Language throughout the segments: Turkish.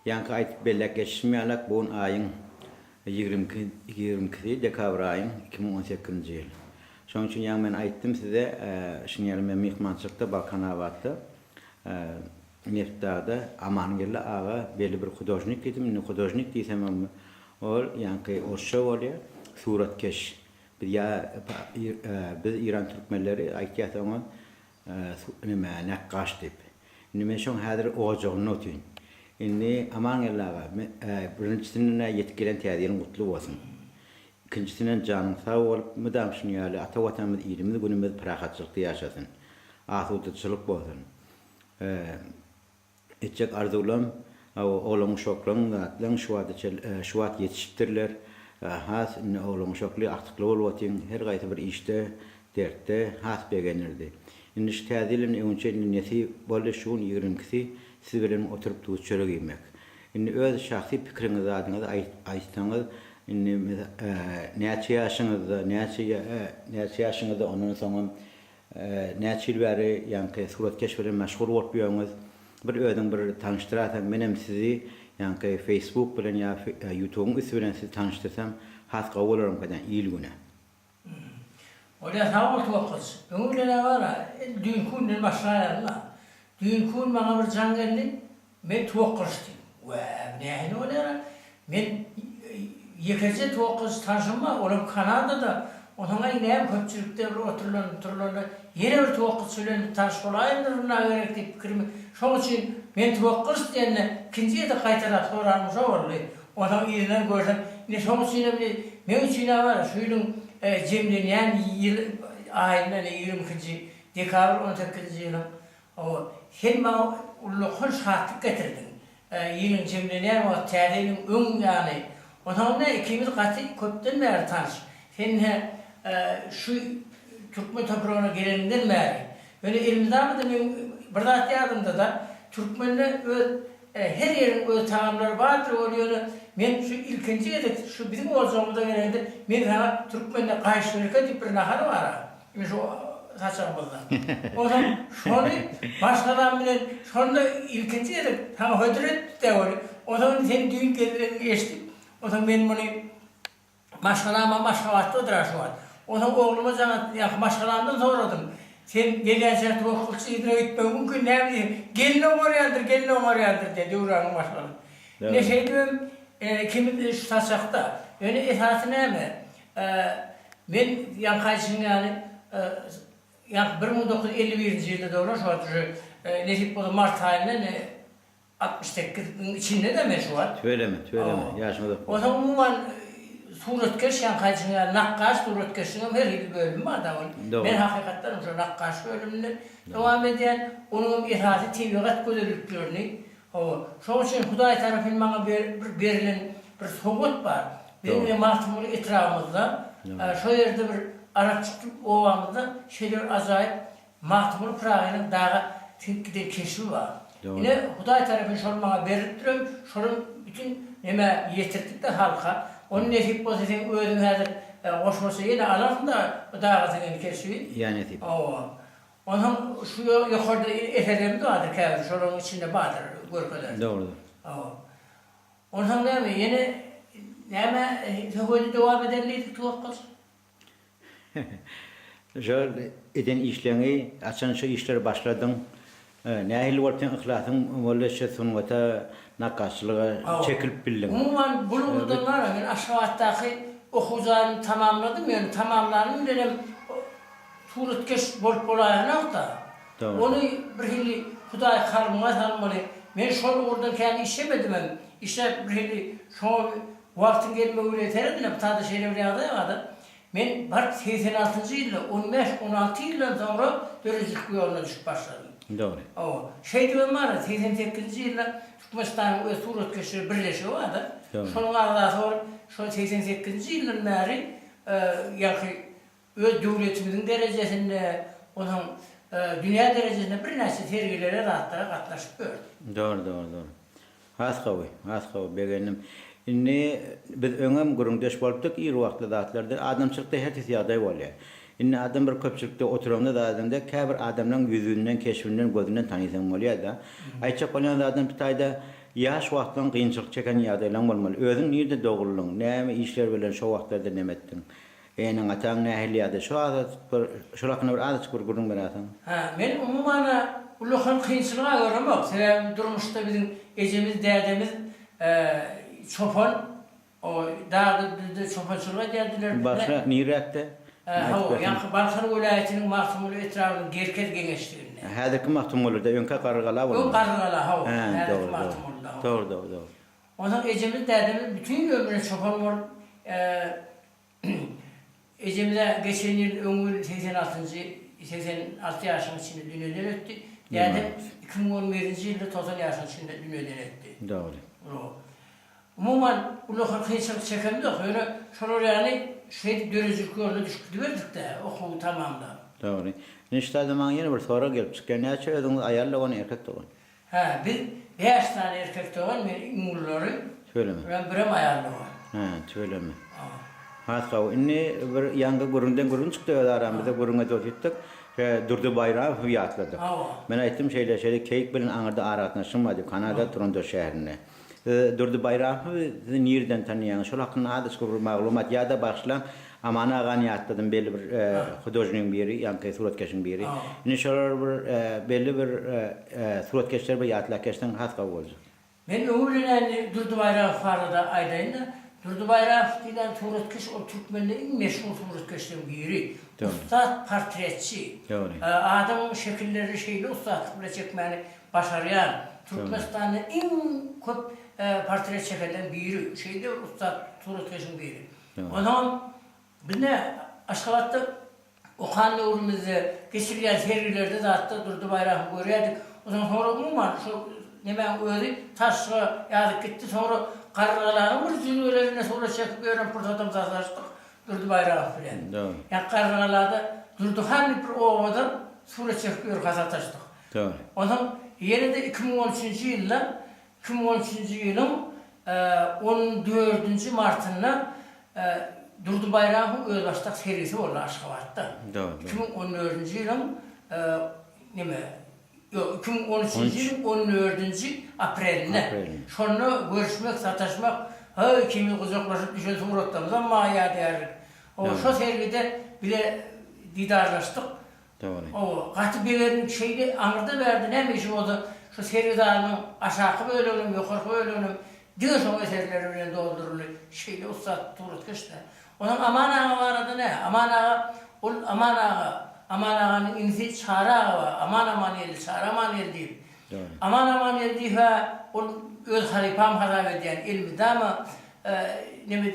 Yankı ayet bellek geçmeyerek bu ayın 22 dekabr ayın 2018 yıl. Şonun için yani ben aytdım size şimdi yani ben mihmançılıkta Balkan Avatta Nefta'da Amangirli ağa belli bir hudojnik dedim. Ne hudojnik diysem ama o yani o şov oluyor suratkeş. Biz İran Türkmenleri aytiyat ama nime nakkaş deyip. Nime şon hadir oğuzcuğun notuyun. İnni Amangirli ağa birincisinden yetkilen tiyadiyenin kutlu olsun. İkincisinden canın sağ olup müdam şunu yali ata vatanımız iyiliğimiz günümüz prahatçılıkta yaşasın. Asudıçılık olsun. Etcek arzulam oğlum şoklan atlan şuat yetiştirler. Has oğlum şoklu artıklı olvatın her gayet bir işte dertte has beğenirdi. İndi şu tadilin önce niyeti böyle şun 22'si siz bilen oturup tuğçörü giymek. İndi öz şahsi fikrinizi adınızı aytsanız İndi neçe yaşınızda onun sonra neçe yıl beri yani suratkeş bilen meşgul olup bir özün bir tanıştıratan benim sizi yani Facebook bilen ya YouTube'un üstü bilen sizi tanıştırsam has kabul olurum kadar iyi güne. Oraya sağlık vakıs. Öyle ne var? Düğün kun başlayalım. Düğün kun bana bir can geldi. Ben tuvakkırıştım. Ve ne öyle? Ben yekece tuvakkırış tanışma. Oğlum Kanada'da. Onunla yine köpçülükte oturulan yine bir tuvakkırış söylenip tanışmalayındır. Ne gerek deyip fikrimi. Şunun için ben tuvakkırış diyenle ikinciye de kaytarak sorarmış olurdu. Onun iyiden görsem. Şunun için ben için ne var? Şuyun cemleyen yıl ayından 22. dekabr 18. yılın o hem bana ulluğun şartlık getirdin. Yılın cemleyen o tarihin ön yani. Onunla ikimiz katı köpten beri tanış. Sen şu Türkmen toprağına geleninden beri. Böyle elimizde mı da bir dağıt yardımda da Türkmen'le her yerin öz tamamları vardır oluyor. Ben şu ilkinci edip şu bizim olacağımızda gelende ben sana Türkmen'le karşılıklı deyip bir nahar var. Şu saçamızda. O zaman şunu başkadan bilen şunu da ilkinci edip sana hödret de oluyor. O zaman senin düğün gelirlerini geçtim. O zaman ben bunu başkalarıma başkavatta oturuşu o zaman oğluma sana başkalarından soradım. Sen geleceksin tuvakkılıkçı idrak etme mümkün ne bileyim. Gelin oryandır dedi uğranın başkanı. Ne şey diyorum, kimin şu taşakta. Yani esası ne mi? Ben yankayışın yani 1951 yılda doğru şu an Necip Bolu Mart ayında 68'in içinde de mi şu an? Söyleme, yaşmadı. O zaman umuman suratkeş yankayışın yani nakkaş suratkeşin her bir bölümü var da onun. Ben hakikaten şu nakkaş bölümünde devam eden onun esası tebligat gözlüklerini şunun için Huday tarafından bana verilen bir soğut var. Benim Mahtumulu etrafımızda, şu yerde bir Arapçıklık ovamızda şeyler azayıp Mahtumulu Prag'ın dağa tepkide keşfi var. Yine Huday tarafından şunu bana verdirim, şunun bütün neme yetirdik de halka. Onun nesip pozisyonu ödün hazır koşması yine alarsın da dağıtının keşfi. Yani tip. Onun şu yukarıda eserlerimiz vardır kâvir, şunun içinde vardır görküler. Doğrudur. Ondan ne mi? Yine ne mi? Böyle devam ederliydik tuvakkız. Şöyle eden işlerini, açan şu işleri başladın. Nehil varken ihlasın böyle şey sunvata nakkaşlığa çekilip bildin. Umuman bulunduğundan var ya, aşağıdaki okuyacağını tamamladım yani tamamladım dedim. Suratkeş bolup olayana da. Onu bir hili Huday kalmaz almalı. Ben şunu oradan kendi işemedim ben. İşte bir hili şu vaktin gelme üreterim de tadı şeyle bir yağdı. Ben 86. yılda 15-16 yıldan sonra dörecilik bir yoluna düşüp başladım. Doğru. Şey diyorum var ya 88. yılda Türkmenistan'ın ve Suratkeş'leri birleşiyor vardı. Şunun ardından sonra şu 88. yıldan beri öz devletimizin derecesinde, onun dünya derecesinde bir nesli sergilere rahatlara katlaşıp gördüm. Doğru. Has kavi, beğendim. İnne biz öngem gurundaş boluptuk iyi vaqtda dağıtlarda adamçılıkta her tiyaday oluyor. İnne adam bir köpçülükte oturamda da adamda kâbir adamların yüzünden, keşfinden, gözünden tanıysan oluyor da. Ayça qolan adam tutayda yaş wagtdan kynçylyk çeken ýagdaýlar bolmaly. Özüň nirde dogrulyň, näme işler bilen şo wagtlarda nemetdiň? Eňiň ataň nähilýärde şo adat bir şolakyny bir adat bir gurun berasan. Ha, men umumana ulukhan kynçylyga göremok. Sebäbi durmuşda bizim ejemiz, dädemiz çopan o dağda çopançılığa geldiler. Başka nirekde? Yankı Balkan vilayetinin mahtumulu etrafının Gerket Gençliğinde. Häzirki mahtumullarda öňkä gargala bolmaly. Yok gargala ha. Doğru. Mahtumulda. Doğru. Ondan ejemiz, dädemiz bütün ömrüne çopan bolup ejemize geçen yıl öňür 86 ýaşyň içinde dünýeden ötdi. Dädem 2011-nji ýylda 90 ýaşyň içinde dünýeden ötdi. Doğru. Umuman ulukhan kynçylyk çekemdi, öyle şolar ýany dörüjük ýoluna düşüp berdik de, okuw tamamda. Doğru. Nişte zaman yine bir soru gelip çıkıyor. Näçe özüňiz aýallagan erkek dogan? Ha, biz 5 tane erkek dogan, men iňullary. Söyleme. Ben birem aýallagan. Söyleme. Hatta inni bir ýangy gurundan gurun çykdy aramyzda gurunga dötdik. Durdu bayram ýatladyk. Men aýtdym şeýle keyik bilen aňyrda aratnaşmady Kanada Toronto şäherine. Durdu bayram nirden tanıyan, şol hakkında adres bir maglumat ya da başlan amana agan ýatladım belli bir hudojnyň biri, ýa-ni suratkeşiň biri. Indi şolar bir belli bir suratkeşler bir ýatlakeşden hatka boljak. Men öňüne Durdu bayram farada aýdaýyn. Durdu bayram diýen suratkeş o türkmende iň meşhur suratkeşden biri. Ustad portretçi. Adamyň şekilleri şeýle ustad bilen çekmäni başarýan. Türkmenistan'da en köp portret çekenden biri, şeyde ustad suratkeşin biri. Ondan biz ne Aşgabatda Okan uğrumuzda geçirgen sergilerde zaten Durdu bayramı görüyorduk. O zaman sonra umuman şu nemen öyle taşla yazık gitti, sonra kargaların bir zülülerine sonra çekip öğren fırsatam sazlaştık Durdu bayramı filan. Yani kargalarda Durdu hani bir ovadan sonra çekip kazataştık. Ondan yine de 2013 yılın 14. Mart'ında Durdu Bayramı Özbaştak serisi oldu Aşgabat'ta. 2014 yılın 2013 yılın 14. April'inde. Sonra görüşmek, sataşmak, kimi kızaklaşıp düşen suratlarımız ama ýa-da şu sergide bile didarlaştık. O katı bilerin şeyde aňyrda berdi, näme işi boldu? Şu sergidarlyň aşağı bölümüm, ýokarky bölümüm diýer şu eserleri bilen dolduruly. Şeyde ustad suratkeşde. Onun aman ağa barada ne? Aman ağanyň insi çara ağa, aman ýeli, çara aman ýeli diýip. Aman ýeli diýip ol öz halipam hazap edýän ilmi dama näme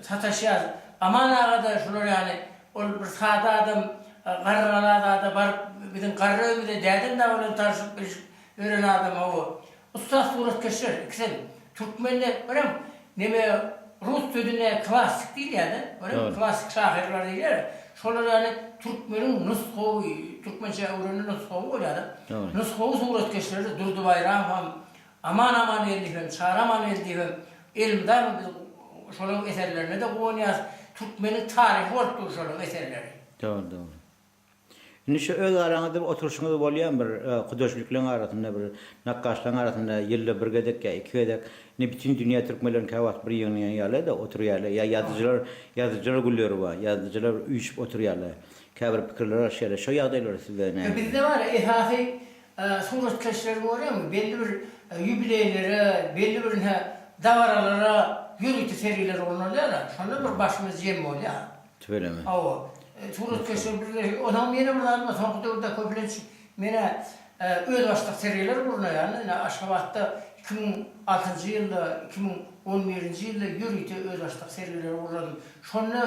sataşýar. Aman ağa da şolar ýani ol bir sada adam garralarda da bar bizim garrömüde dädem de bilen tarşyp ören adam o. Ustad suratkeşler ikisi Türkmenler görem neme Rus dilinde klasik diýil ýa-da, klasik şahirler diýler. Şolar ýani Türkmeniň nusxawy, Türkmençe öwrenen nusxawy bolýar. Nusxawy suratkeşleri Durdu bayram hem aman ýeli hem çara aman ýeli hem ilmdan biz şolar eserlerine de goýýar. Türkmeniň taryhy bolupdy şolar eserleri. Doğru. Indi şu öz araňyzda oturuşuňyz bolýan bir kudoşluklyň arasynda bir nakkaşlaryň arasynda ýylda bir gedek ýa iki gedek ne bütün dünýä türkmenleriň käwat bir ýygyny ýaly da oturýarlar ýa ýazyjylar gülleri bar, ýazyjylar üýüşip oturýarlar. Käbir pikirler aşýar. Şu ýagdaýlar sizde näme? Bizde var esasy suratkeşler bolýarmy? Belli bir ýubileýlere, belli bir dawralara ýürüti seriler bolýar. Şonda bir başymyz jem bolýar. Söyleme. Suratkeşler bir adam meni buradan soňky köplenç mene Özbaştak seriler buruna ýani Aşgabatda 2006-njy ýylda 2011-nji ýylda ýürüti Özbaştak seriler burladım. Şonu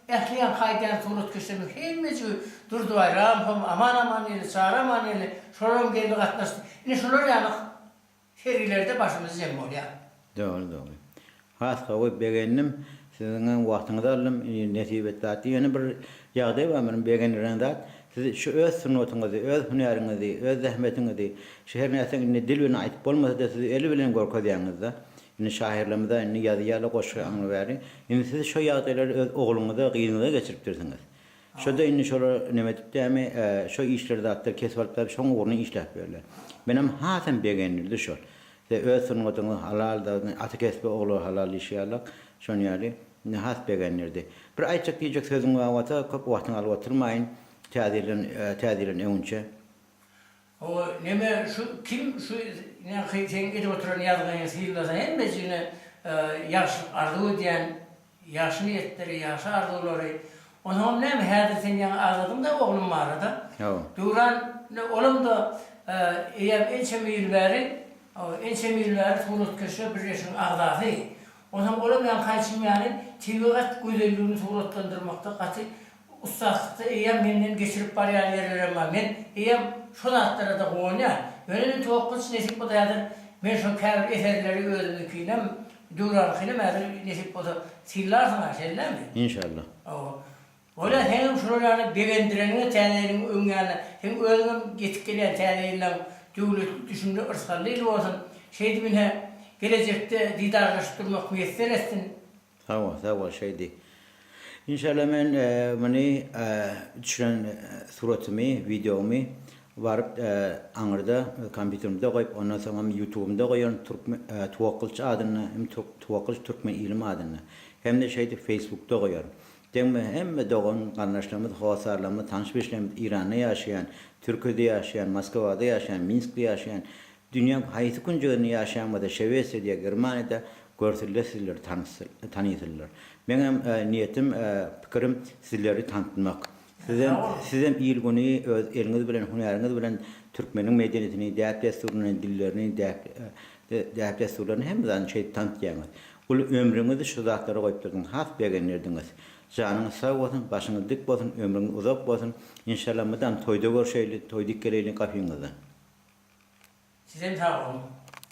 ähliýan haýdan suratkeşler hemmesi Durdu bayram hem aman ýeli, çara aman ýeli şolar geldi gatnaşdy. Ine şolar ýani serilerde başymyz jem bolýar. Doğru. Hatta o beğendim. Sizin wagtyňyzdy aldım, netip etdi. Ýöne bir ýagdaý bar meniň beğenirän zat. Siz şu öz sunutyňyzy, öz hünäriňizi, öz zähmetiňizi, şeher näsini dil bilen aýtyp bolmasa siz eli bilen gorkaýaňyzda, indi şaherlemizde indi ýazyýarly goşgaňy bäri. Indi siz şu ýagdaýlary öz ogluňyza, gynyňyza geçiripdirsiňiz. Şoda indi şolar näme diýipdi, şu işlerde hatda kesip alyp şoň ogluny işläp berler. Menem hasan beğenildi şu. de öz sunmadyňy halal da aty kesbe oglar halal işýarlar. Şonu ýaly ne has begenlerdi. Bir aýtjak diýjek sözüm bar wata köp wagtyň alyp oturmaýyn. Täzeliň öňçe. O neme şu kim şu ne sen edip oturan yazgan sihirlasa hem bezine yaş arzu diyen yaş niyetleri, yaş arzuları onun ne hadi sen yan azladım da oğlum var da. Duran oğlum da ençemilleri tuğrut köşe bir yaşın ağzası. Onun oğlum yan kaçım yani tivigat güzelliğini tuğrutlandırmakta katı ustalıkta menden geçirip bariyer yerlerim var. Men şonatlara da goýna. Böyle toqquç nesip bodaýadyr. Men şu käbir eserleri özümdükinem durarkyny mädir nesip boda sillarsyň şellemi? İnşallah. Ola hem şuralarni begendirenine täzerin öňüne hem özüň getip gelen täzelerle döwlet düşünde ırsallyk bolsun. Şeýdi mine gelecekde didarlaşdyrmak müýesser etsin. Sağ şeydi. İnşallah men meni düşüren suratımı, videomu varıp aňyrda kompýuterimde goýup ondan soň YouTube'umda goýan Tuwakylçy adyny hem Tuwakylçy türkmen ilmi adyny hem de şeýdi Facebook'da goýarym. Deňme hemme dogan garnaşlarymyz, howasarlarymyz, tanışmışlarymyz Iranda ýaşaýan, Türkiýede ýaşaýan, Moskwada ýaşaýan, Minskde ýaşaýan, dünýä haýsy künjeginde ýaşaýan we Şwesiýede, Germaniýada görselýär, tanyýarlar. Meňem niýetim, pikirim sizleri tanıtmak. Sizem ilgini öz eliniz bilen, hunaryňyz bilen türkmeniň medeniýetini, däp desturyny, dillerini, däp desturyny hemden tanıtýaňyz. Ul ömrüňizi şu zatlara goýup durdyň, has begenlerdiňiz. Janyňyz sag bolsun, başyňyz dik bolsun, ömrüňiz uzak bolsun. İnşallah medan toýda görşeýli, toýdyk geleýli gapyňyzda. Sizem sag olun.